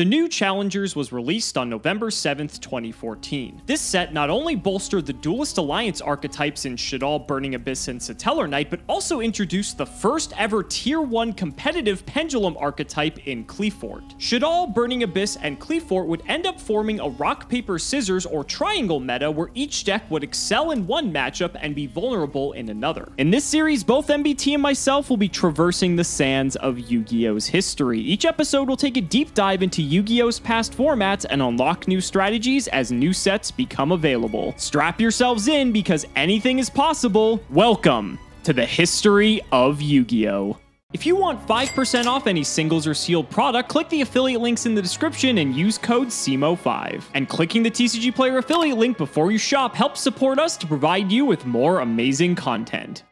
The new Challengers was released on November 7th, 2014. This set not only bolstered the Duelist Alliance archetypes in Shaddoll, Burning Abyss, and Satellar Knight, but also introduced the first ever Tier 1 competitive Pendulum archetype in Clefort. Shaddoll, Burning Abyss, and Clefort would end up forming a rock, paper, scissors, or triangle meta where each deck would excel in one matchup and be vulnerable in another. In this series, both MBT and myself will be traversing the sands of Yu-Gi-Oh's history. Each episode will take a deep dive into Yu-Gi-Oh's past formats and unlock new strategies as new sets become available. Strap yourselves in because anything is possible. Welcome to the history of Yu-Gi-Oh! If you want 5% off any singles or sealed product, click the affiliate links in the description and use code CIMO5. And clicking the TCG Player affiliate link before you shop helps support us to provide you with more amazing content.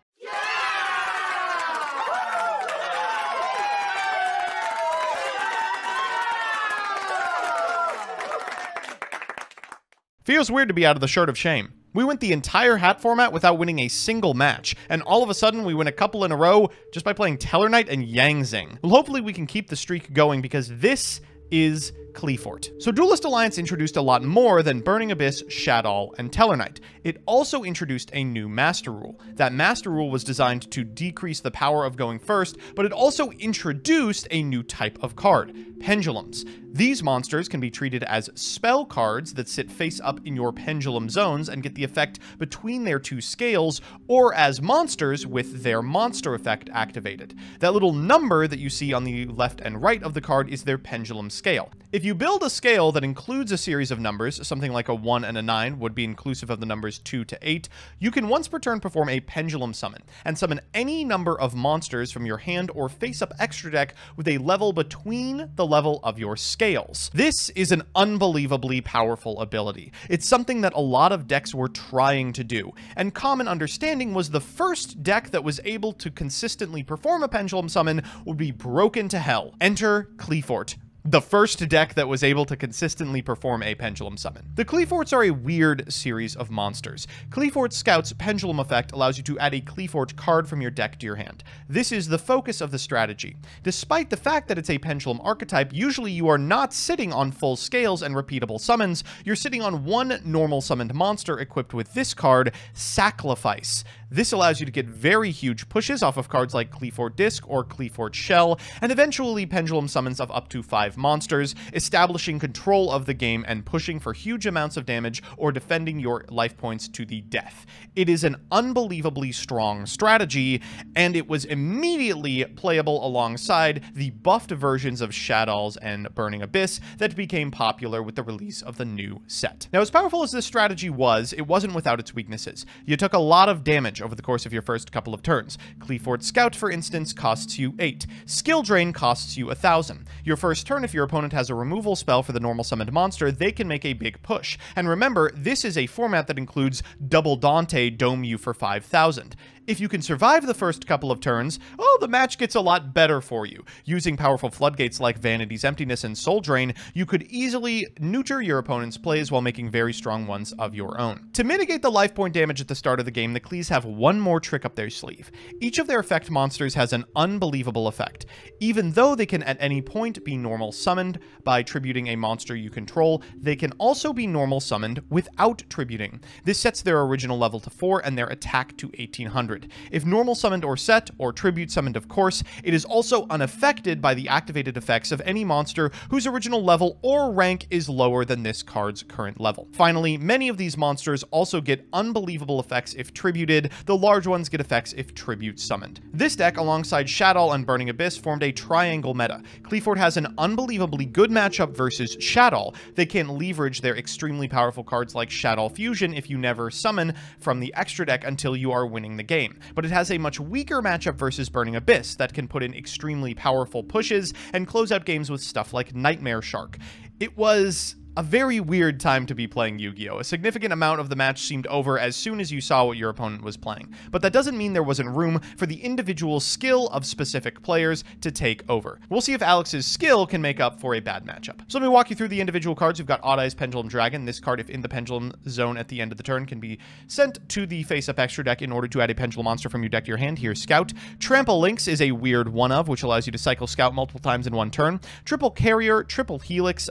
Feels weird to be out of the shirt of shame. We went the entire hat format without winning a single match, and all of a sudden we win a couple in a row just by playing Tellar Knight and Yangzing. Well, hopefully we can keep the streak going because this is Clefort. So Duelist Alliance introduced a lot more than Burning Abyss, Shaddoll, and Tellar Knight. It also introduced a new Master Rule. That Master Rule was designed to decrease the power of going first, but it also introduced a new type of card, Pendulums. These monsters can be treated as spell cards that sit face up in your pendulum zones and get the effect between their two scales, or as monsters with their monster effect activated. That little number that you see on the left and right of the card is their pendulum scale. If you build a scale that includes a series of numbers, something like a 1 and a 9 would be inclusive of the numbers 2 to 8, you can once per turn perform a Pendulum Summon, and summon any number of monsters from your hand or face-up extra deck with a level between the level of your scales. This is an unbelievably powerful ability. It's something that a lot of decks were trying to do, and Common Understanding was the first deck that was able to consistently perform a Pendulum Summon would be broken to hell. Enter Clefort, the first deck that was able to consistently perform a Pendulum Summon. The Cleforts are a weird series of monsters. Clefort Scout's Pendulum effect allows you to add a Clefort card from your deck to your hand. This is the focus of the strategy. Despite the fact that it's a Pendulum archetype, usually you are not sitting on full scales and repeatable summons, you're sitting on one normal summoned monster equipped with this card, Sacrifice. This allows you to get very huge pushes off of cards like Clefort Disc or Clefort Shell, and eventually Pendulum Summons of up to 5 monsters, establishing control of the game and pushing for huge amounts of damage or defending your life points to the death. It is an unbelievably strong strategy, and it was immediately playable alongside the buffed versions of Shaddolls and Burning Abyss that became popular with the release of the new set. Now, as powerful as this strategy was, it wasn't without its weaknesses. You took a lot of damage over the course of your first couple of turns. Clefort Scout, for instance, costs you 8. Skill Drain costs you 1,000. Your first turn, if your opponent has a removal spell for the normal summoned monster, they can make a big push. And remember, this is a format that includes Double Dante Dome you for 5,000. If you can survive the first couple of turns, oh, the match gets a lot better for you. Using powerful floodgates like Vanity's Emptiness and Soul Drain, you could easily neuter your opponent's plays while making very strong ones of your own. To mitigate the life point damage at the start of the game, the Clees have one more trick up their sleeve. Each of their effect monsters has an unbelievable effect. Even though they can at any point be normal summoned by tributing a monster you control, they can also be normal summoned without tributing. This sets their original level to 4 and their attack to 1800. If normal summoned or set, or tribute summoned of course, it is also unaffected by the activated effects of any monster whose original level or rank is lower than this card's current level. Finally, many of these monsters also get unbelievable effects if tributed. The large ones get effects if tribute summoned. This deck, alongside Shaddoll and Burning Abyss, formed a triangle meta. Clefort has an unbelievably good matchup versus Shaddoll. They can leverage their extremely powerful cards like Shaddoll Fusion if you never summon from the extra deck until you are winning the game. But it has a much weaker matchup versus Burning Abyss that can put in extremely powerful pushes and close out games with stuff like Nightmare Shark. It was A very weird time to be playing Yu-Gi-Oh! A significant amount of the match seemed over as soon as you saw what your opponent was playing, but that doesn't mean there wasn't room for the individual skill of specific players to take over. We'll see if Alex's skill can make up for a bad matchup. So let me walk you through the individual cards. We've got Odd Eyes Pendulum Dragon. This card, if in the Pendulum zone at the end of the turn, can be sent to the face-up extra deck in order to add a Pendulum monster from your deck to your hand. Here's Scout. Trample Lynx is a weird one-of, which allows you to cycle Scout multiple times in one turn. Triple Carrier, Triple Helix.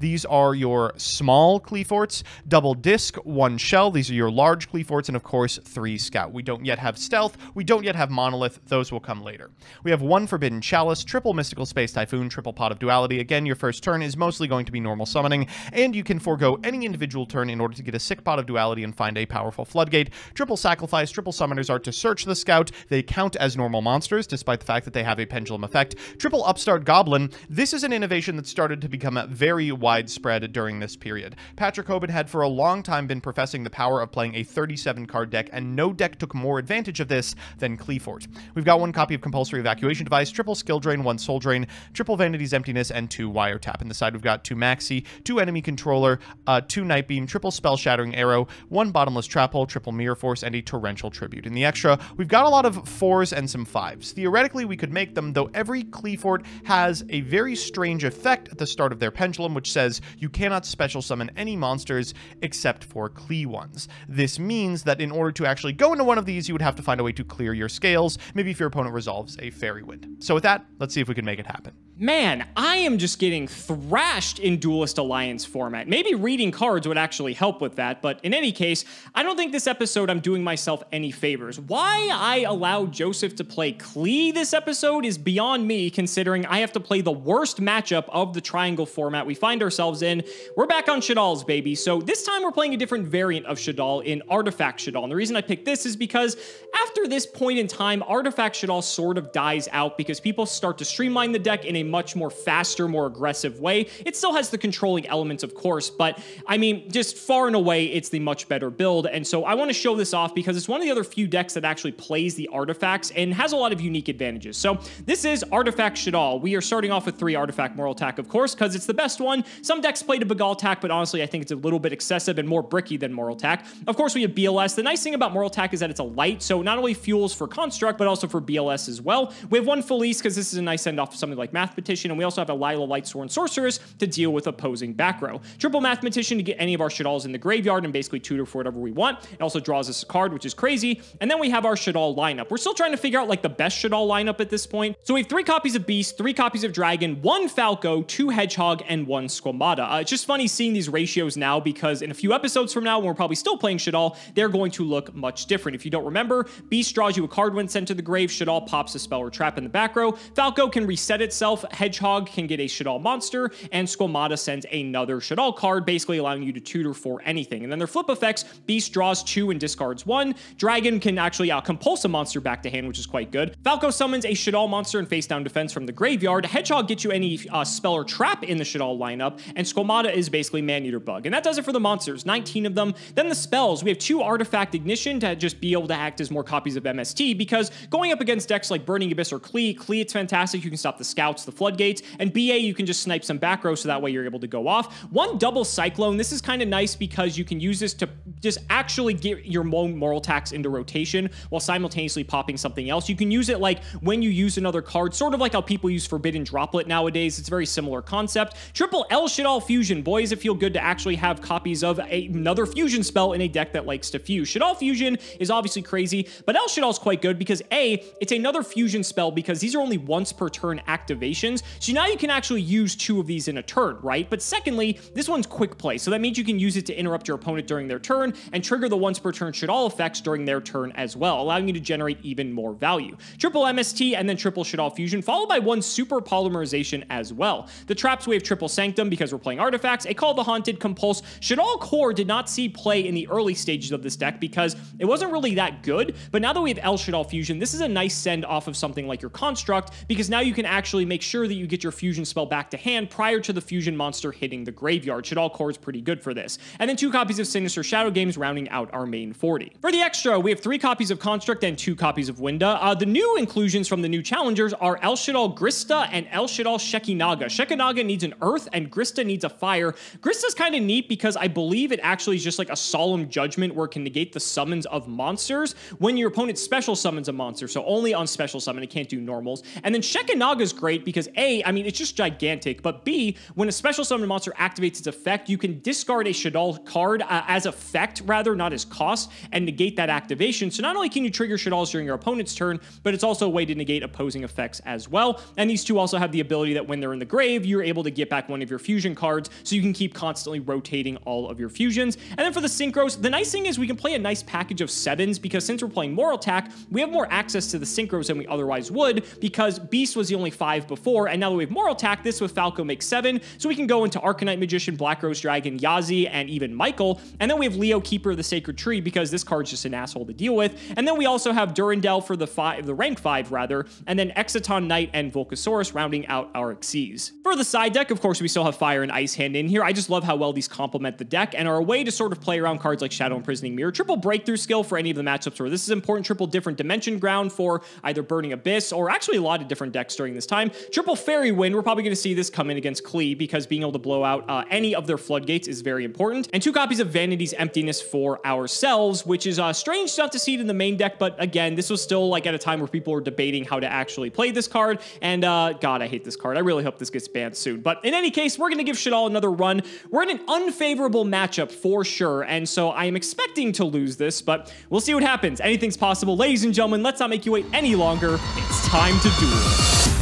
These are your small Cleforts. Double Disc, 1 Shell. These are your large Cleforts, and of course, 3 Scout. We don't yet have Stealth. We don't yet have Monolith. Those will come later. We have 1 Forbidden Chalice, Triple Mystical Space Typhoon, Triple Pot of Duality. Again, your first turn is mostly going to be normal summoning, and you can forego any individual turn in order to get a sick Pot of Duality and find a powerful Floodgate. Triple Sacrifice, Triple Summoners are to search the Scout. They count as normal monsters, despite the fact that they have a pendulum effect. Triple Upstart Goblin. This is an innovation that started to become very widespread during this period. Patrick Hoban had for a long time been professing the power of playing a 37-card deck, and no deck took more advantage of this than Clefort. We've got 1 copy of Compulsory Evacuation Device, Triple Skill Drain, 1 Soul Drain, Triple Vanity's Emptiness, and 2 Wiretap. In the side, we've got 2 Maxi, 2 Enemy Controller, 2 Night Beam, Triple Spell Shattering Arrow, 1 Bottomless Trap Hole, Triple Mirror Force, and a Torrential Tribute. In the extra, we've got a lot of 4s and some 5s. Theoretically, we could make them, though every Clefort has a very strange effect at the start of their pendulum, which says you cannot special summon any monsters except for Cle ones. This means that in order to actually go into one of these, you would have to find a way to clear your scales, maybe if your opponent resolves a Fairy Wind. So with that, let's see if we can make it happen. Man, I am just getting thrashed in Duelist Alliance format. Maybe reading cards would actually help with that, but in any case, I don't think this episode I'm doing myself any favors. Why I allowed Joseph to play Cle this episode is beyond me, considering I have to play the worst matchup of the triangle format we find ourselves in. We're back on Shadal's, baby, so this time we're playing a different variant of Shadal in Artifact Shadal, and the reason I picked this is because after this point in time, Artifact Shadal sort of dies out because people start to streamline the deck in a much more faster, more aggressive way. It still has the controlling elements, of course, but I mean, just far and away, it's the much better build, and so I want to show this off because it's one of the other few decks that actually plays the artifacts and has a lot of unique advantages. So this is Artifact Shadal. We are starting off with 3 Artifact Moral Attack, of course, because it's the best one. Some decks play to Begal Attack, but honestly, I think it's a little bit excessive and more bricky than Moral Attack. Of course, we have BLS. The nice thing about Moral Attack is that it's a light, so not only fuels for Construct, but also for BLS as well. We have 1 Felice, because this is a nice send-off of something like Mathematician, and we also have a Lila Lightsworn Sorceress to deal with opposing back row. Triple Mathematician to get any of our Shadals in the graveyard and basically tutor for whatever we want. It also draws us a card, which is crazy. And then we have our Shadal lineup. We're still trying to figure out like the best Shadal lineup at this point. So we have 3 copies of Beast, 3 copies of Dragon, 1 Falco, 2 Hedgehog, and 1 Squamata. It's just funny seeing these ratios now because in a few episodes from now, when we're probably still playing Shadal, they're going to look much different. If you don't remember, Beast draws you a card when sent to the grave. Shadal pops a spell or trap in the back row. Falco can reset itself. Hedgehog can get a Shadal monster, and Squamata sends another Shadal card, basically allowing you to tutor for anything. And then their flip effects, Beast draws 2 and discards 1. Dragon can actually compulse a monster back to hand, which is quite good. Falco summons a Shadal monster and face down defense from the graveyard. Hedgehog gets you any spell or trap in the Shadal lineup, and Squamata is basically Man-Eater Bug. And that does it for the monsters, 19 of them. Then the spells, we have 2 Artifact Ignition to just be able to act as more copies of MST, because going up against decks like Burning Abyss or Cle, it's fantastic. You can stop the Scouts, the Floodgates, and BA, you can just snipe some back row so that way you're able to go off. 1 Double Cyclone, this is kind of nice because you can use this to just actually get your moral attacks into rotation while simultaneously popping something else. You can use it like when you use another card, sort of like how people use Forbidden Droplet nowadays. It's a very similar concept. Triple L Shadal Fusion. Boy, does it feel good to actually have copies of another fusion spell in a deck that likes to fuse. Shadal Fusion is obviously crazy, but El Shadal is quite good because A, it's another fusion spell because these are only once per turn activations. So now you can actually use 2 of these in a turn, right? But secondly, this one's quick play. So that means you can use it to interrupt your opponent during their turn and trigger the once per turn Shadal effects during their turn as well, allowing you to generate even more value. Triple MST and then triple Shadal Fusion, followed by 1 Super Polymerization as well. The traps, we have triple Sanctum because we're playing artifacts, a Call the Haunted, Compulse. Shadal Core did not see play in the early stages of this deck because it wasn't really that good, but now that we have El Shadal Fusion, this is a nice send off of something like your Construct because now you can actually make sure that you get your fusion spell back to hand prior to the fusion monster hitting the graveyard. Shadal Core is pretty good for this. And then 2 copies of Sinister Shadow games, rounding out our main 40. For the extra, we have 3 copies of Construct and 2 copies of Winda. The new inclusions from the new challengers are El Shadal Grista and El Shadal Shekinaga. Shekinaga needs an earth and Grista needs a fire. Grista's kind of neat because I believe it actually is just like a solemn judgment where it can negate the summons of monsters when your opponent special summons a monster. So only on special summon, it can't do normals. And then Shekinaga is great because A, I mean, it's just gigantic, but B, when a special summon monster activates its effect, you can discard a Shadal card as effect rather, not as cost, and negate that activation. So not only can you trigger Shadals during your opponent's turn, but it's also a way to negate opposing effects as well. And these two also have the ability that when they're in the grave, you're able to get back one of your fusion cards, so you can keep constantly rotating all of your fusions. And then for the Synchros, the nice thing is we can play a nice package of 7s because since we're playing Moral Attack, we have more access to the Synchros than we otherwise would because Beast was the only 5 before, and now that we have Moral Attack, this with Falco makes 7, so we can go into Arcanite Magician, Black Rose Dragon, Yazi, and even Michael. And then we have Leo, Keeper of the Sacred Tree, because this card's just an asshole to deal with. And then we also have Durandal for the rank 5 rather, and then Exciton Knight and Volcasaurus rounding out our Xyz. For the side deck, of course, we still have Fire and Ice Hand in here. I just love how well these complement the deck and are a way to sort of play around cards like Shadow Imprisoning Mirror, triple Breakthrough Skill for any of the matchups where this is important, triple Different Dimension Ground for either Burning Abyss or actually a lot of different decks during this time. Triple Fairy Wind, we're probably going to see this come in against Klee because being able to blow out any of their floodgates is very important. And 2 copies of Vanity's Emptiness for ourselves, which is strange not to see it in the main deck, but again, this was still like at a time where people were debating how to actually play this card, and God, I hate this card. I really hope this gets banned soon. But in any case, we're going to give Shadal another run. We're in an unfavorable matchup for sure, and so I am expecting to lose this, but we'll see what happens. Anything's possible. Ladies and gentlemen, let's not make you wait any longer. It's time to duel.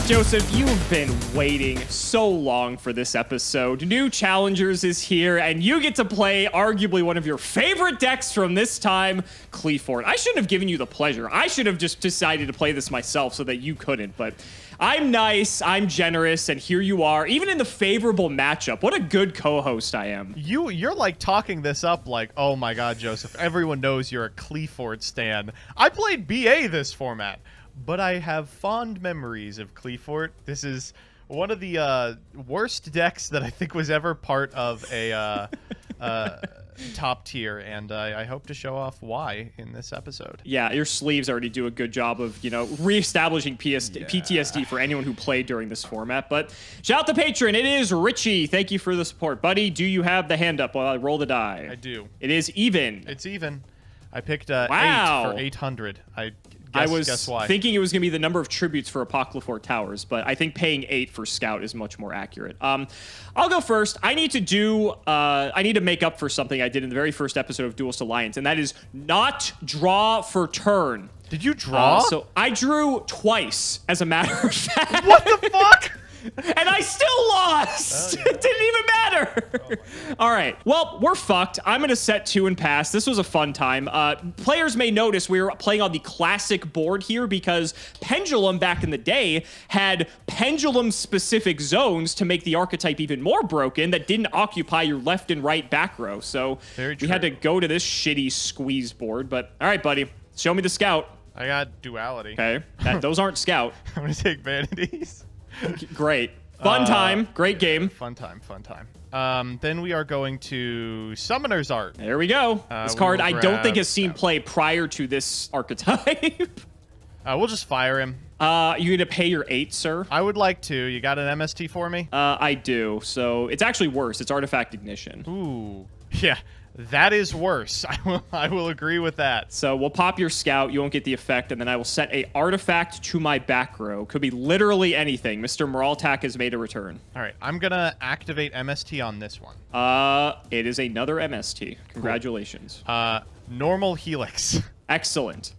Joseph, you've been waiting so long for this episode. New Challengers is here, and you get to play arguably one of your favorite decks from this time, Clefort. I shouldn't have given you the pleasure. I should have just decided to play this myself so that you couldn't, but I'm nice, I'm generous, and here you are, even in the favorable matchup. What a good co-host I am. You're like talking this up like, oh my god, Joseph, everyone knows you're a Clefort stan. I played BA this format, but I have fond memories of Clefort. This is one of the worst decks that I think was ever part of a top tier, and I hope to show off why in this episode. Yeah, your sleeves already do a good job of, you know, reestablishing PTSD for anyone who played during this format. But shout out to patron. It is Richie. Thank you for the support. Buddy, do you have the hand up while I roll the die? I do. It is even. It's even. I picked 8 for 800. I was guess why. thinking it was going to be the number of tributes for Apocryphal Towers, but I think paying 8 for Scout is much more accurate. I'll go first. I need to make up for something I did in the very first episode of Duelist Alliance, and that is not draw for turn. Did you draw? So I drew twice, as a matter of fact. What the fuck? And I still lost. Oh, yeah. It didn't even matter. Oh, all right. Well, we're fucked. I'm going to set 2 and pass. This was a fun time. Players may notice we were playing on the classic board here because Pendulum back in the day had pendulum-specific zones to make the archetype even more broken that didn't occupy your left and right back row. So we had to go to this shitty squeeze board. But all right, buddy. Show me the Scout. I got Duality. Okay. Those aren't Scout. I'm going to take Vanities. Great. Fun time. Great game. Fun time. Fun time. Then we are going to Summoner's Art. There we go. This card I don't think has seen play prior to this archetype. We'll just fire him. You going to pay your 8, sir? I would like to. You got an MST for me? I do. So it's actually worse. It's Artifact Ignition. Ooh. Yeah. That is worse. I will agree with that. So we'll pop your Scout. You won't get the effect, and then I will set a artifact to my back row. Could be literally anything. Mr. Moraltak has made a return. All right. I'm going to activate MST on this one. It is another MST. Congratulations. Cool. Normal Helix. Excellent.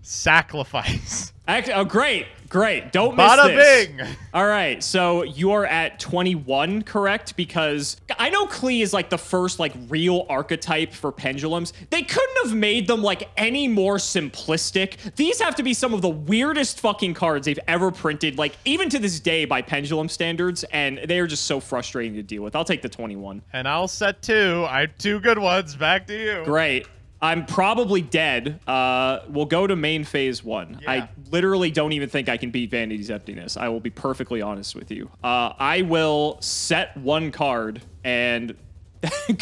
Sacrifice. Oh, great. Great. Don't miss Bada this. bing. All right. So you are at 21, correct? Because I know Klee is like the first like real archetype for pendulums. They couldn't have made them like any more simplistic. These have to be some of the weirdest fucking cards they've ever printed, like even to this day by pendulum standards. And they are just so frustrating to deal with. I'll take the 21. And I'll set 2. I have 2 good ones. Back to you. Great. I'm probably dead. We'll go to main phase 1. Yeah. I literally don't even think I can beat Vanity's Emptiness. I will be perfectly honest with you. I will set 1 card and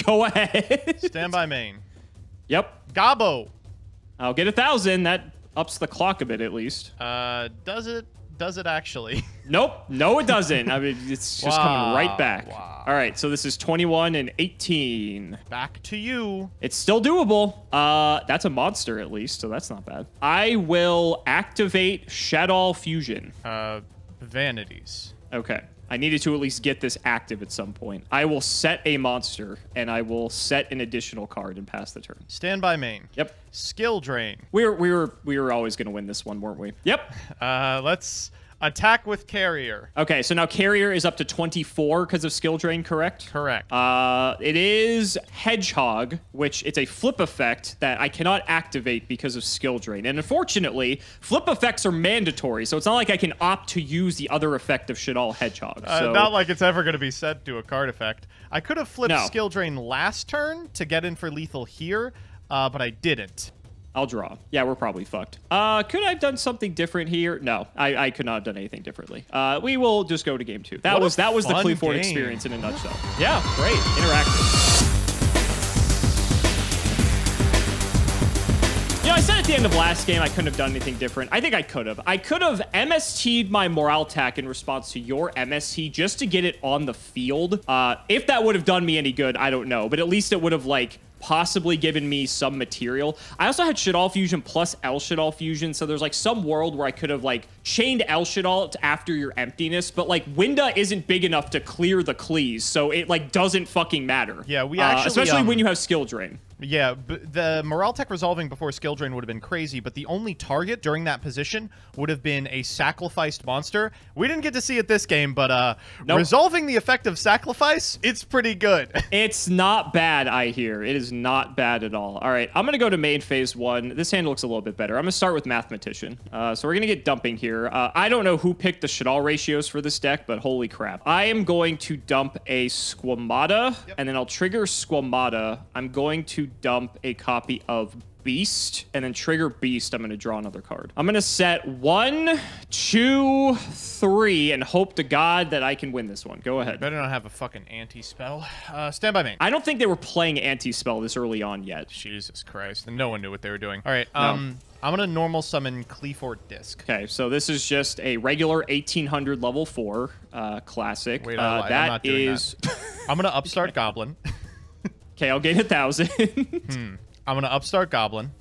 go ahead. Stand by main. Yep. Gobbo. I'll get 1,000. That ups the clock a bit at least. Does it? Does it actually? Nope. No, it doesn't. I mean, it's just coming right back. Wow. All right, so this is 21 and 18. Back to you. It's still doable. That's a monster at least, so that's not bad. I will activate Shadow Fusion. Vanities. Okay. I needed to at least get this active at some point. I will set a monster, and I will set an additional card and pass the turn. Stand by main. Yep. Skill drain. We were always going to win this one, weren't we? Yep. Let's attack with carrier. Okay, so now carrier is up to 24 because of skill drain, correct? Correct. It is Hedgehog, which it's a flip effect that I cannot activate because of skill drain. And unfortunately, flip effects are mandatory, so it's not like I can opt to use the other effect of Shadal Hedgehog. So Not like it's ever going to be set to a card effect. I could have flipped No. skill drain last turn to get in for lethal here, but I didn't. I'll draw. Yeah, we're probably fucked. Could I have done something different here? No, I could not have done anything differently. We will just go to game 2. That was the fun Clefort game. experience in a nutshell. Yeah, great. Interactive. You know, I said at the end of last game I couldn't have done anything different. I think I could have. I could have MST'd my Morale Tack in response to your MST just to get it on the field. If that would have done me any good, I don't know. But at least it would have, like, possibly given me some material. I also had Shadal Fusion plus El Shadal Fusion, so there's like some world where I could have like chained El Shadal after your emptiness, but like Winda isn't big enough to clear the Cleese, so it like doesn't fucking matter. Yeah, we actually... especially when you have skill drain. Yeah, the Morale Tech resolving before skill drain would have been crazy, but the only target during that position would have been a sacrificed monster. We didn't get to see it this game, but Nope. resolving the effect of sacrifice, it's pretty good. It's not bad, I hear. It is not bad at all. All right, I'm going to go to main phase 1. This hand looks a little bit better. I'm going to start with Mathematician. So we're going to get dumping here. I don't know who picked the Shadal ratios for this deck, but holy crap. I am going to dump a Squamata, and then I'll trigger Squamata. I'm going to dump a copy of Beast, and then trigger Beast. I'm going to draw another card. I'm going to set 1, 2, 3, and hope to God that I can win this one. Go ahead. Better not have a fucking anti-spell. Stand by main. I don't think they were playing anti-spell this early on yet. Jesus Christ. And no one knew what they were doing. All right, No. I'm going to normal summon Clefort Disc. Okay, so this is just a regular 1800 level 4 classic. Wait, I lied. I'm That not doing is... I'm going to Upstart Goblin. Okay, I'll gain 1,000. I'm going to Upstart Goblin.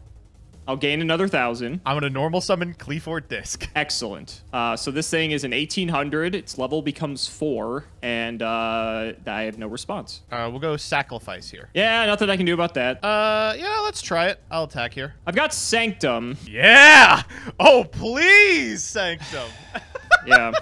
I'll gain another 1,000. I'm going to normal summon Clefort Disc. Excellent. So this thing is an 1800. Its level becomes 4, and I have no response. We'll go Sacrifice here. Yeah, nothing I can do about that. Yeah, let's try it. I'll attack here. I've got Sanctum. Yeah! Oh, please, Sanctum. Yeah.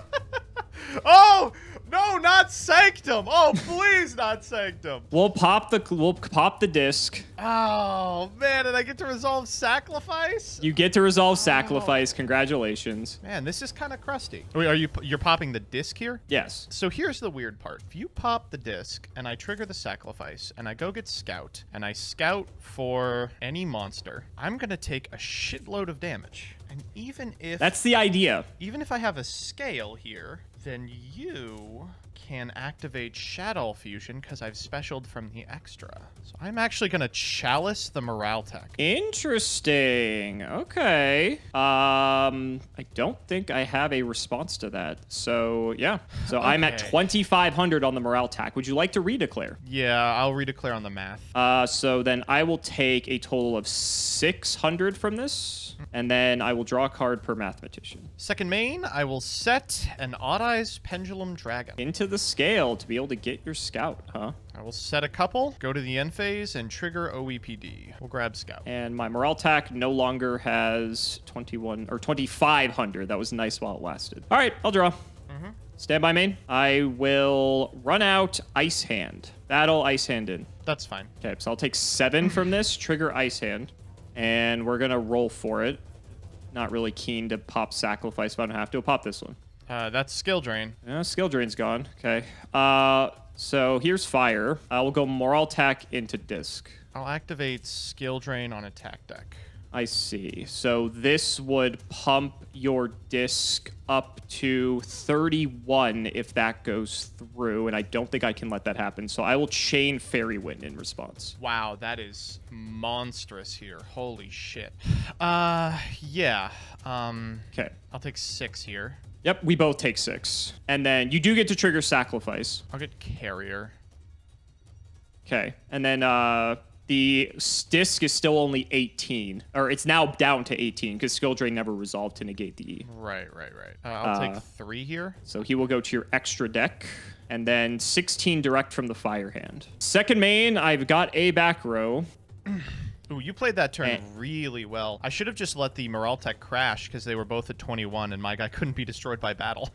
Oh, no, not Sanctum. Oh, please, not Sanctum. We'll pop the disc. Oh, man, and I get to resolve Sacrifice? You get to resolve Sacrifice. Congratulations. Man, this is kind of crusty. Wait, you're popping the disc here? Yes. So here's the weird part. If you pop the disc and I trigger the Sacrifice and I go get Scout and I scout for any monster, I'm going to take a shitload of damage. And even if... That's the idea. Even if I have a scale here, then you can activate Shadow Fusion because I've specialed from the extra. So I'm actually going to Chalice the Morale Tech. Interesting. Okay. I don't think I have a response to that. So, yeah. So I'm at 2,500 on the Morale Tack. Would you like to redeclare? Yeah, I'll redeclare on the math. So then I will take a total of 600 from this, and then I will draw a card per Mathematician. Second main, I will set an Odd-Eyes Pendulum Dragon. Into the scale to be able to get your Scout, huh? I will set a couple, go to the end phase, and trigger OEPD. We'll grab Scout. And my Morale Tack no longer has 2,500. That was nice while it lasted. All right, I'll draw. Stand by main. I will run out Ice Hand. Battle Ice Hand in. That's fine. Okay, so I'll take 7 from this, trigger Ice Hand, and we're going to roll for it. Not really keen to pop Sacrifice if I don't have to. I'll pop this one. That's Skill Drain. Skill Drain's gone. Okay. So here's Fire. I will go Morale Tack into Disc. I'll activate skill drain on attack deck. I see. So this would pump your disc up to 31 if that goes through, and I don't think I can let that happen. So I will chain Fairy Wind in response. Wow, that is monstrous here. Holy shit. Yeah. Okay. I'll take 6 here. Yep, we both take 6. And then you do get to trigger Sacrifice. I'll get Carrier. Okay. And then the disc is still only 18. Or it's now down to 18 because Skill Drain never resolved to negate the E. Right. I'll take 3 here. So he will go to your extra deck. And then 16 direct from the Fire Hand. Second main, I've got a back row. Ooh, you played that turn really well. I should have just let the Morale Tech crash because they were both at 21 and my guy couldn't be destroyed by battle.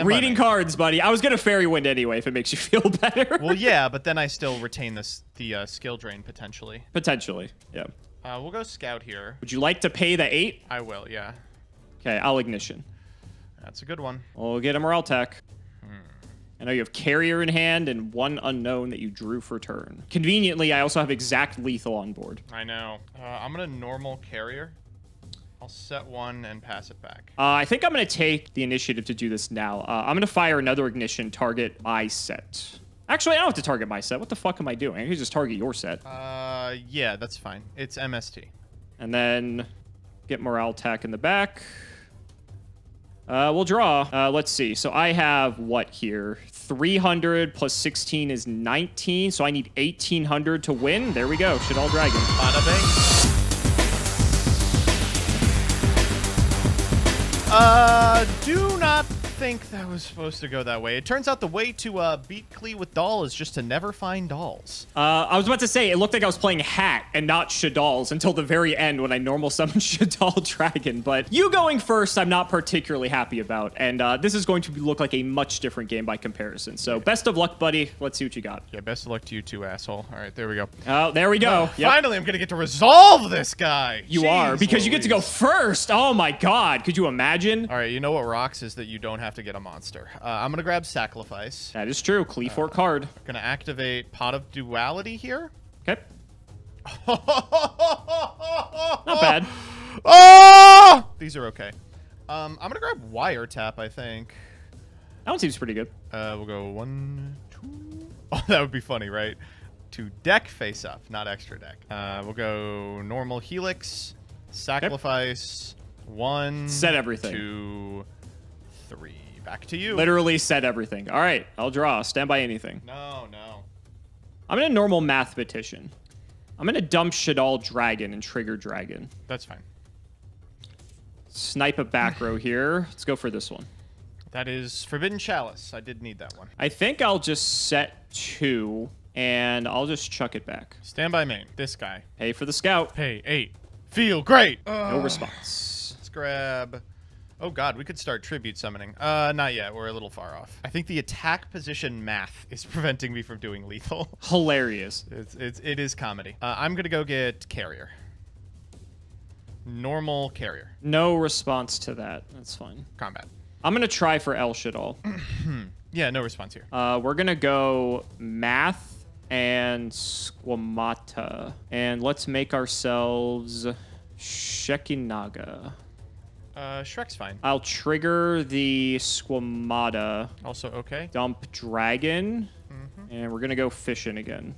Reading cards, buddy. I was going to Fairy Wind anyway if it makes you feel better. Well, yeah, but then I still retain the skill drain potentially. Potentially, yeah. We'll go Scout here. Would you like to pay the 8? I will, yeah. Okay, I'll Ignition. That's a good one. We'll get a Morale Tech. I know you have Carrier in hand and 1 unknown that you drew for turn. Conveniently, I also have Exact Lethal on board. I know. I'm going to normal Carrier. I'll set 1 and pass it back. I think I'm going to take the initiative to do this now. I'm going to fire another Ignition, target my set. Actually, I don't have to target my set. What the fuck am I doing? I can just target your set. Yeah, that's fine. It's MST. And then get Morale Tech in the back. We'll draw. Let's see. So I have what here? 300 plus 16 is 19. So I need 1800 to win. There we go. Shaddoll Dragon. Bada bing. Do not think that was supposed to go that way. It turns out the way to beat Klee with Doll is just to never find dolls. I was about to say, it looked like I was playing Hat and not Shaddolls until the very end when I normal summoned Shaddoll Dragon. But you going first, I'm not particularly happy about. And this is going to look like a much different game by comparison. So best of luck, buddy. Let's see what you got. Yeah, best of luck to you too, asshole. All right, there we go. Oh, there we go. Yep. Finally, I'm going to get to resolve this guy. You are, because you get to go first. Oh, my God. Could you imagine? All right, you know what rocks is that you don't have to get a monster. I'm going to grab Sacrifice. That is true. Clefort card. I'm going to activate Pot of Duality here. Okay. Not bad. Oh! These are okay. I'm going to grab Wiretap, I think. That one seems pretty good. We'll go 1, 2. Oh, that would be funny, right? 2 deck face up, not extra deck. We'll go normal Helix, Sacrifice, 1. Set everything. 2, 3. Back to you. Literally set everything. All right, I'll draw. Stand by anything. No. I'm going to normal Mathematician. I'm going to dump Shaddoll Dragon and trigger Dragon. That's fine. Snipe a back row here. Let's go for this one. That is Forbidden Chalice. I did need that one. I think I'll just set 2, and I'll just chuck it back. Stand by main. This guy. Pay for the Scout. Pay 8. Feel great. No response. Let's grab... Oh, God, we could start Tribute Summoning. Not yet. We're a little far off. I think the attack position math is preventing me from doing lethal. Hilarious. It is comedy. I'm going to go get Carrier. Normal Carrier. No response to that. That's fine. Combat. I'm going to try for El Shaddoll. Yeah, no response here. We're going to go Math and Squamata. And let's make ourselves Shekinaga. Shrek's fine. I'll trigger the Squamata. Also okay. Dump Dragon. And we're going to go Fishing again.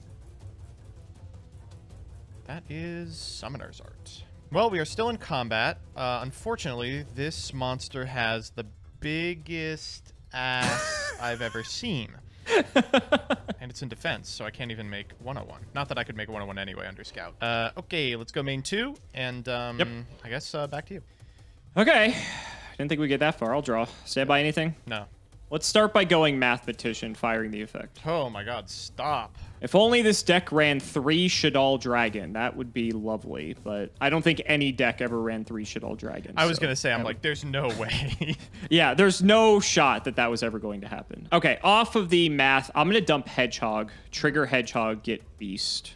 That is Summoner's Art. Well, we are still in combat. Unfortunately, this monster has the biggest ass I've ever seen. And it's in defense, so I can't even make 101. Not that I could make 101 anyway under Scout. Okay, let's go main 2. And Yep. I guess back to you. Okay. Didn't think we'd get that far. I'll draw. Stand by anything? No. Let's start by going Mathematician, firing the effect. Oh my God, stop. If only this deck ran 3 Shaddoll Dragon, that would be lovely. But I don't think any deck ever ran 3 Shaddoll Dragons. I was going to say, I'm like, there's no way. Yeah, there's no shot that that was ever going to happen. Okay, off of the math, I'm going to dump Hedgehog, trigger Hedgehog, get Beast.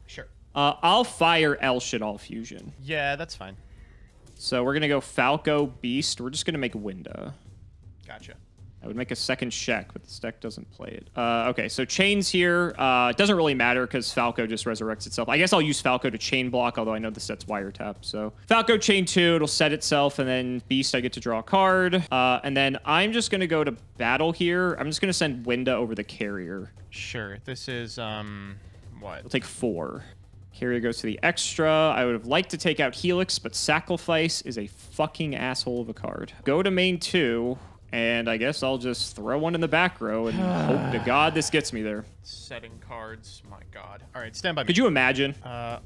Sure. I'll fire El Shaddoll Fusion. Yeah, that's fine. So we're going to go Falco, Beast. We're just going to make a window. Gotcha. I would make a second Shek, but this deck doesn't play it. Okay, so chains here. It doesn't really matter because Falco just resurrects itself. I guess I'll use Falco to chain block, although I know this set's wiretap. So Falco chain 2, it'll set itself, and then Beast, I get to draw a card. And then I'm just going to go to battle here. I'm just going to send Winda over the carrier. Sure. This is, what? We'll take 4. Carrier goes to the extra. I would have liked to take out Helix, but Sacrifice is a fucking asshole of a card. Go to main 2. And I guess I'll just throw one in the back row and hope to God this gets me there. Setting cards. My God. All right, stand by me. Could you imagine?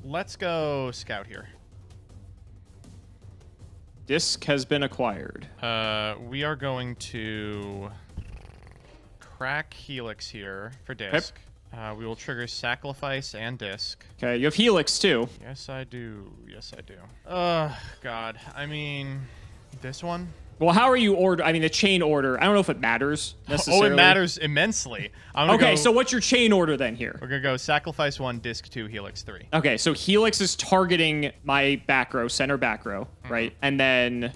Let's go scout here. Disc has been acquired. We are going to crack Helix here for Disc. Okay. We will trigger Sacrifice and Disc. Okay, you have Helix too. Yes, I do. Yes, I do. God. I mean, this one? Well, how are you order? I mean, the chain order. I don't know if it matters necessarily. Oh, it matters immensely. Okay, so what's your chain order then here? We're going to go Sacrifice 1, Disc 2, Helix 3. Okay, so Helix is targeting my back row, center back row, right? And then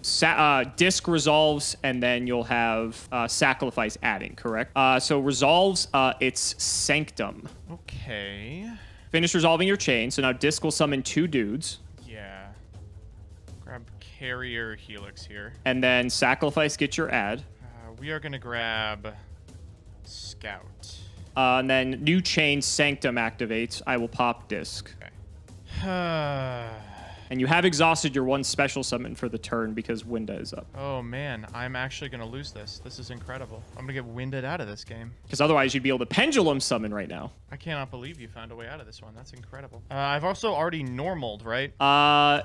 Disc resolves, and then you'll have Sacrifice adding, correct? So resolves, it's Sanctum. Okay. Finish resolving your chain, so now Disc will summon 2 dudes. Yeah. Grab Carrier Helix here. And then Sacrifice, get your add. We are going to grab Scout. And then new chain Sanctum activates. I will pop Disc. Okay. And you have exhausted your 1 special summon for the turn because Winda is up. Oh, man. I'm actually going to lose this. This is incredible. I'm going to get winded out of this game. Because otherwise you'd be able to Pendulum Summon right now. I cannot believe you found a way out of this one. That's incredible. I've also already normaled, right?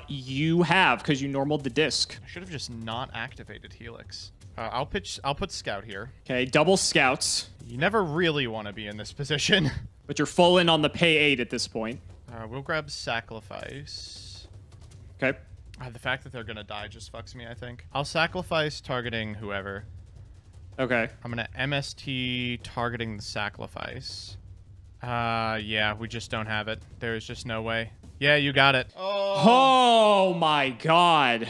You have, because you normaled the Disc. I should have just not activated Helix. I'll put Scout here. Okay, double Scouts. You never really want to be in this position. But you're full in on the pay 8 at this point. We'll grab Sacrifice. Okay. The fact that they're going to die just fucks me, I think. I'll Sacrifice targeting whoever. Okay. I'm going to MST targeting the Sacrifice. Yeah, we just don't have it. There's just no way. Yeah, you got it. Oh my God.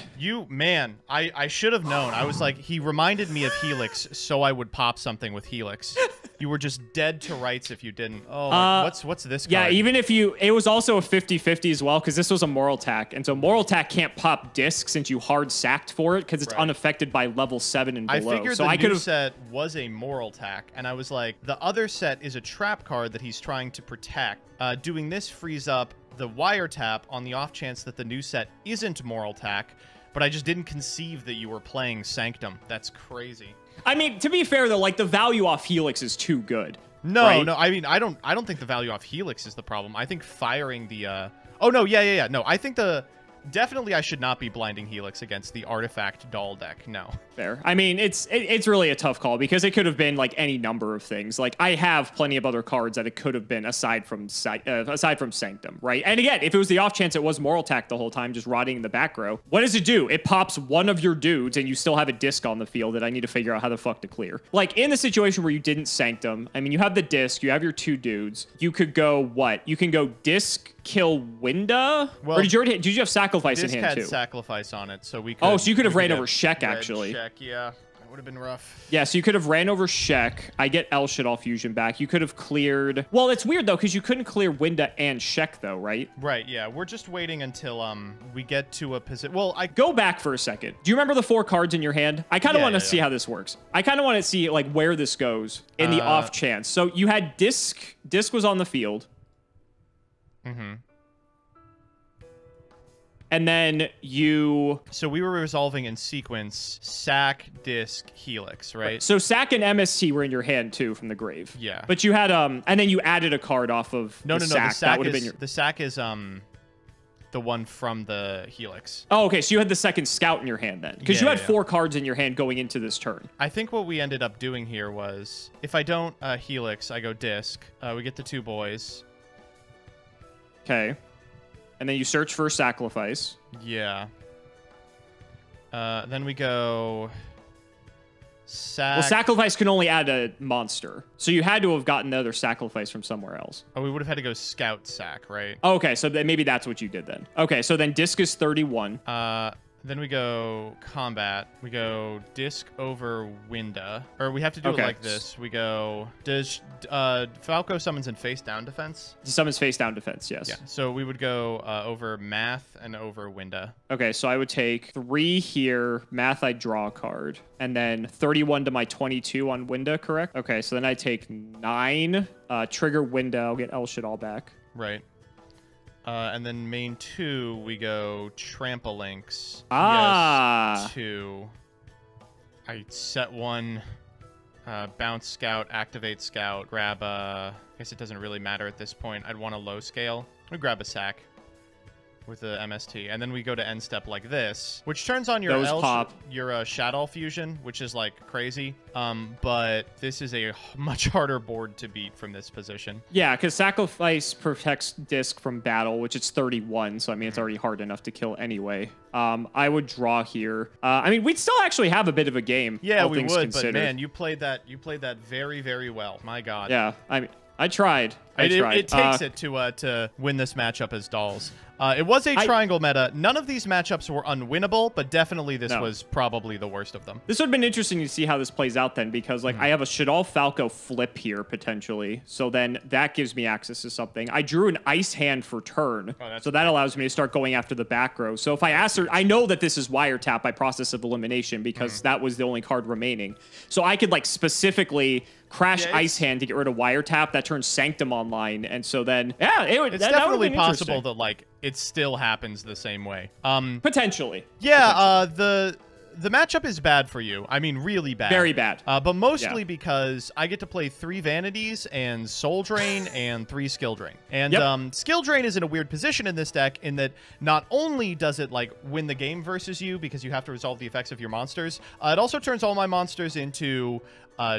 Man, I should have known. I was like, he reminded me of Helix, so I would pop something with Helix. You were just dead to rights if you didn't. Oh, what's this card? Yeah, even if it was also a 50-50 as well, because this was a Moral Tack. And so Moral Tack can't pop Disc since you hard sacked for it, because it's unaffected by level 7 and below. I figured the new set was a Moral Tack, and I was like, the other set is a trap card that he's trying to protect. Doing this frees up the wiretap on the off chance that the new set isn't Moral Tack, but I just didn't conceive that you were playing Sanctum. That's crazy. I mean, to be fair though, like the value off Helix is too good. No, right? no. I mean, I don't think the value off Helix is the problem. I think firing the Oh no, yeah. No, I think definitely I should not be blinding Helix against the Artifact Doll deck. No. Fair. I mean, it's really a tough call because it could have been like any number of things. Like I have plenty of other cards that it could have been aside from Sanctum, right? And again, if it was the off chance it was Moral Tack the whole time, just rotting in the back row, what does it do? It pops one of your dudes and you still have a Disc on the field that I need to figure out how the fuck to clear. Like in the situation where you didn't Sanctum, I mean, you have the Disc, you have your 2 dudes. You could go what? You can go Disc, kill Winda? Well, or did you have Sacrifice in hand too? Disc had Sacrifice on it, so we could... Oh, so you could have ran over Shek, actually. Shek, yeah. That would have been rough. Yeah, so you could have ran over Shek. I get El Shaddoll Fusion back. You could have cleared... Well, it's weird, though, because you couldn't clear Winda and Shek, though, right? Right, yeah. We're just waiting until we get to a position... Well, Go back for a second. Do you remember the 4 cards in your hand? I kind of want to see how this works. I kind of want to see, like, where this goes in the off chance. So you had Disc. Disc was on the field. Mm-hmm. And then you... So we were resolving in sequence Sack, Disc, Helix, right? So Sack and MST were in your hand, too, from the grave. Yeah. But you had... And then you added a card off of No. Sack. That would have been your... The Sack is the one from the Helix. Oh, okay. So you had the second Scout in your hand then. Because you had 4 cards in your hand going into this turn. I think what we ended up doing here was... If I don't Helix, I go Disc. We get the 2 boys. Okay. And then you search for Sacrifice. Yeah. Then we go... Well, Sacrifice can only add a monster. So you had to have gotten the other Sacrifice from somewhere else. Oh, we would have had to go Scout Sack, right? Okay, so maybe that's what you did then. Okay, so then Disc is 31. Then Then we go combat. We go disc over Winda. Or we have to do it like this. We go... Does Falco summons in face down defense? Summons face down defense, yes. Yeah. So we would go over math and over Winda. Okay, so I would take 3 here. Math, I draw a card. And then 31 to my 22 on Winda, correct? Okay, so then I take 9. Trigger Winda. I'll get El Shadal back. Right. And then main 2, we go Trampolinks. Ah. Yes, 2. I set 1. Bounce Scout, activate Scout, grab a... I guess it doesn't really matter at this point. I'd want a low scale. We grab a sack with the MST. And then we go to end step like this, which turns on your your Shadow Fusion, which is like crazy. But this is a much harder board to beat from this position. Yeah, because Sacrifice protects Disc from battle, which it's 31. So, I mean, it's already hard enough to kill anyway. I would draw here. I mean, we'd still actually have a bit of a game. Yeah, all we things would, considered. but man, you played that very, very well. My God. Yeah, I mean, I tried. It takes it to win this matchup as dolls. It was a triangle meta. None of these matchups were unwinnable, but definitely this was probably the worst of them. This would have been interesting to see how this plays out then, because like I have a Shadal Falco flip here potentially, so then that gives me access to something. I drew an ice hand for turn, so that allows me to start going after the back row. So if I answer, I know that this is wiretap by process of elimination because that was the only card remaining. So I could like specifically crash Ice Hand to get rid of wiretap. That turns Sanctum online, and so then it's definitely possible that like it still happens the same way. Potentially. Yeah, the matchup is bad for you. I mean, really bad. Very bad. But mostly because I get to play 3 Vanities and Soul Drain and 3 Skill Drain. And Skill Drain is in a weird position in this deck in that not only does it like win the game versus you because you have to resolve the effects of your monsters, it also turns all my monsters into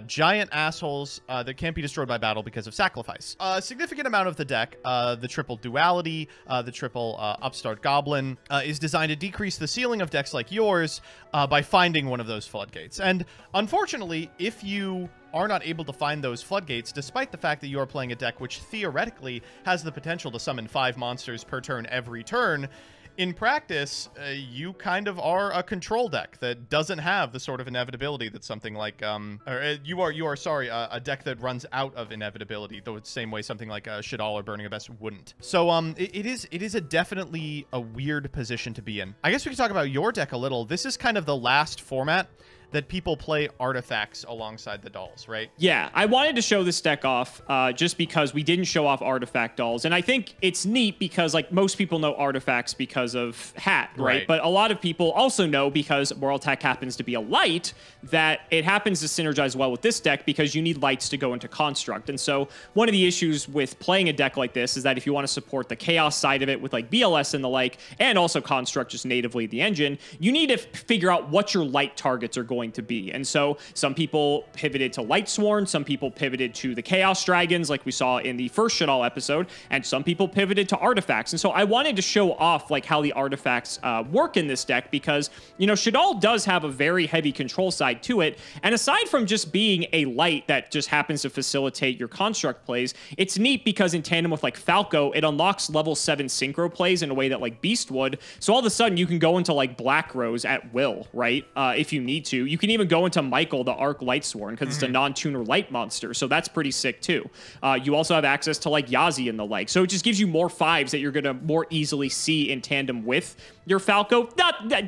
giant assholes that can't be destroyed by battle because of sacrifice. A significant amount of the deck, the triple duality, the triple Upstart Goblin, is designed to decrease the ceiling of decks like yours by finding one of those floodgates. And unfortunately, if you are not able to find those floodgates, despite the fact that you are playing a deck which theoretically has the potential to summon 5 monsters per turn every turn, in practice, you kind of are a control deck that doesn't have the sort of inevitability that something like, a deck that runs out of inevitability, the same way something like Shadal or Burning Abyss wouldn't. So, it is definitely a weird position to be in. I guess we could talk about your deck a little. This is kind of the last format that people play artifacts alongside the dolls, right? Yeah, I wanted to show this deck off just because we didn't show off artifact dolls. And I think it's neat because like most people know artifacts because of Hat, right? But a lot of people also know because Moraltech happens to be a light that it happens to synergize well with this deck because you need lights to go into Construct. And so one of the issues with playing a deck like this is that if you want to support the Chaos side of it with like BLS and the like, and also Construct just natively the engine, you need to figure out what your light targets are going to be. And so some people pivoted to Lightsworn, some people pivoted to the Chaos Dragons like we saw in the first Shadal episode, and some people pivoted to artifacts. And so I wanted to show off like how the artifacts work in this deck because, you know, Shadal does have a very heavy control side to it. And aside from just being a light that just happens to facilitate your Construct plays, it's neat because in tandem with like Falco, it unlocks level 7 synchro plays in a way that like Beast would. So all of a sudden you can go into like Black Rose at will, right? If you need to. You can even go into Michael, the Arc Lightsworn, because it's a non-tuner light monster, so that's pretty sick too. You also have access to like Yazi and the like, so it just gives you more 5s that you're going to more easily see in tandem with your Falco.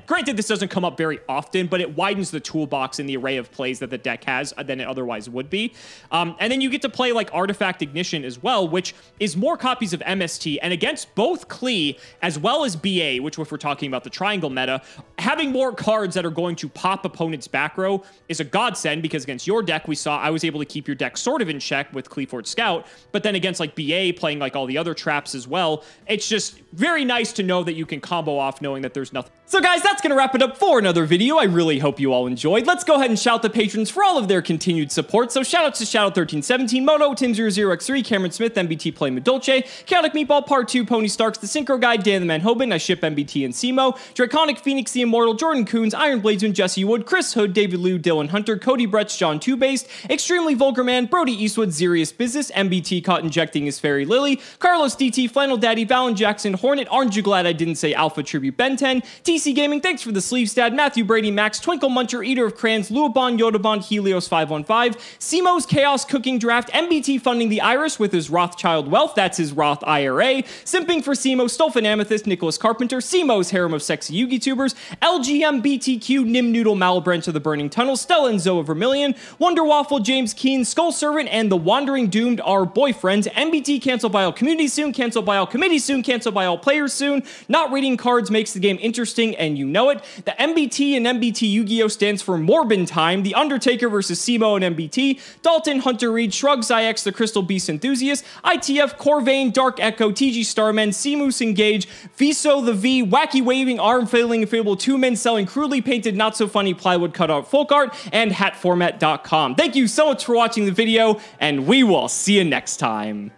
Granted, this doesn't come up very often, but it widens the toolbox in the array of plays that the deck has than it otherwise would be. And then you get to play like Artifact Ignition as well, which is more copies of MST, and against both Klee as well as BA, which if we're talking about the triangle meta, having more cards that are going to pop opponents' back row is a godsend because against your deck, we saw I was able to keep your deck sort of in check with Clefort Scout, but then against like BA playing like all the other traps as well, it's just very nice to know that you can combo off knowing that there's nothing. So guys, that's going to wrap it up for another video. I really hope you all enjoyed. Let's go ahead and shout the patrons for all of their continued support. So shout out to Shadow1317, Mono, Tim00x3, Cameron Smith, MBT Play Medolce, Chaotic Meatball Part 2, Pony Starks, The Synchro Guy, Dan the Man Hoban, I ship MBT and Simo, Draconic Phoenix the Immortal, Jordan Coons, Iron Bladesman, Jesse Wood, Chris Hood, Hood, David Liu, Dylan Hunter, Cody Bretz, John Two-Based, Extremely Vulgar Man, Brody Eastwood, Zerius Business, MBT caught injecting his Fairy Lily, Carlos DT, Flannel Daddy, Valen Jackson, Hornet, Aren't You Glad I Didn't Say Alpha Tribute Ben 10, TC Gaming, thanks for the sleeve stat, Matthew Brady, Max, Twinkle Muncher, Eater of Crayons, Luabon, Yodabon, Helios 515, Simo's Chaos Cooking Draft, MBT funding the Iris with his Rothschild Wealth, that's his Roth IRA, Simping for Simo, Stolfin Amethyst, Nicholas Carpenter, Simo's Harem of Sexy YugiTubers, LGMBTQ, Nim Noodle, Malbranch of the Burning Tunnel, Stella and Zoa Vermilion, Wonder Waffle, James Keen, Skull Servant, and The Wandering Doomed are boyfriends. MBT canceled by all community soon, canceled by all committee soon, canceled by all players soon. Not reading cards makes the game interesting, and you know it. The MBT and MBT Yu-Gi-Oh! Stands for Morbin Time, The Undertaker versus Simo and MBT, Dalton, Hunter Reed, Shrug, Zyx, The Crystal Beast Enthusiast, ITF, Corvain, Dark Echo, TG Starman, Seamoose Engage, Viso the V, Wacky Waving, Arm Flailing Inflatable, 2 men selling crudely painted, not so funny plywood cutout folk art, and hatformat.com. Thank you so much for watching the video, and we will see you next time.